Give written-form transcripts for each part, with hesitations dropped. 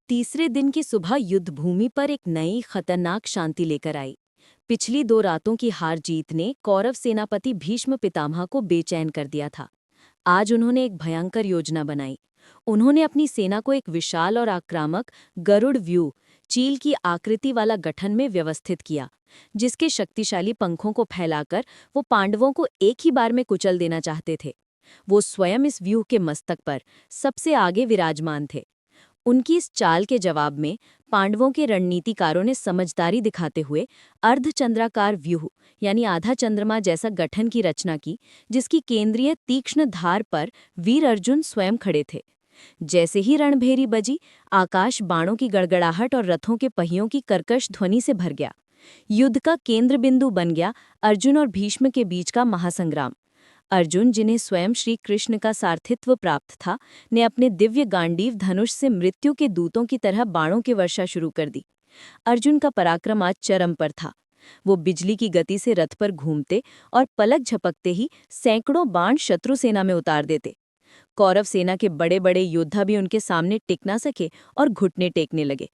तीसरे दिन की सुबह युद्ध भूमि पर एक नई खतरनाक शांति लेकर आई। पिछली 2 रातों की हार जीत ने कौरव सेनापति भीष्म पितामह को बेचैन कर दिया था। आज उन्होंने एक भयंकर योजना बनाई। उन्होंने अपनी सेना को एक विशाल और आक्रामक गरुड़ व्यूह, चील की आकृति वाला गठन में व्यवस्थित किया, जिसके शक्तिशाली पंखों को फैलाकर वो पांडवों को एक ही बार में कुचल देना चाहते थे। वो स्वयं इस व्यूह के मस्तक पर सबसे आगे विराजमान थे। उनकी इस चाल के जवाब में पांडवों के रणनीतिकारों ने समझदारी दिखाते हुए अर्धचंद्राकार व्यूह यानी आधा चंद्रमा जैसा गठन की रचना की, जिसकी केंद्रीय तीक्ष्ण धार पर वीर अर्जुन स्वयं खड़े थे। जैसे ही रणभेरी बजी, आकाश बाणों की गड़गड़ाहट और रथों के पहियों की कर्कश ध्वनि से भर गया। युद्ध का केंद्र बिंदु बन गया अर्जुन और भीष्म के बीच का महासंग्राम। अर्जुन, जिन्हें स्वयं श्री कृष्ण का सारथित्व प्राप्त था, ने अपने दिव्य गांडीव धनुष से मृत्यु के दूतों की तरह बाणों की वर्षा शुरू कर दी। अर्जुन का पराक्रम आज चरम पर था। वो बिजली की गति से रथ पर घूमते और पलक झपकते ही सैकड़ों बाण शत्रु सेना में उतार देते। कौरव सेना के बड़े बड़े योद्धा भी उनके सामने टिक ना सके और घुटने टेकने लगे।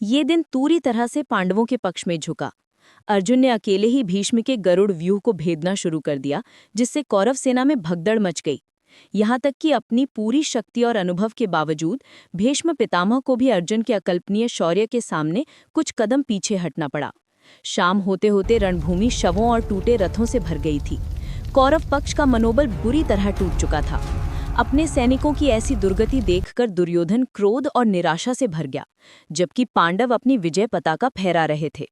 ये दिन पूरी तरह से पांडवों के पक्ष में झुका। अर्जुन ने अकेले ही भीष्म के गरुड़ व्यूह को भेदना शुरू कर दिया, जिससे कौरव सेना में भगदड़ मच गई। यहाँ तक कि अपनी पूरी शक्ति और अनुभव के बावजूद भीष्म पितामह को भी अर्जुन के अकल्पनीय शौर्य के सामने कुछ कदम पीछे हटना पड़ा। शाम होते होते रणभूमि शवों और टूटे रथों से भर गई थी। कौरव पक्ष का मनोबल बुरी तरह टूट चुका था। अपने सैनिकों की ऐसी दुर्गति देखकर दुर्योधन क्रोध और निराशा से भर गया, जबकि पांडव अपनी विजय पताका फहरा रहे थे।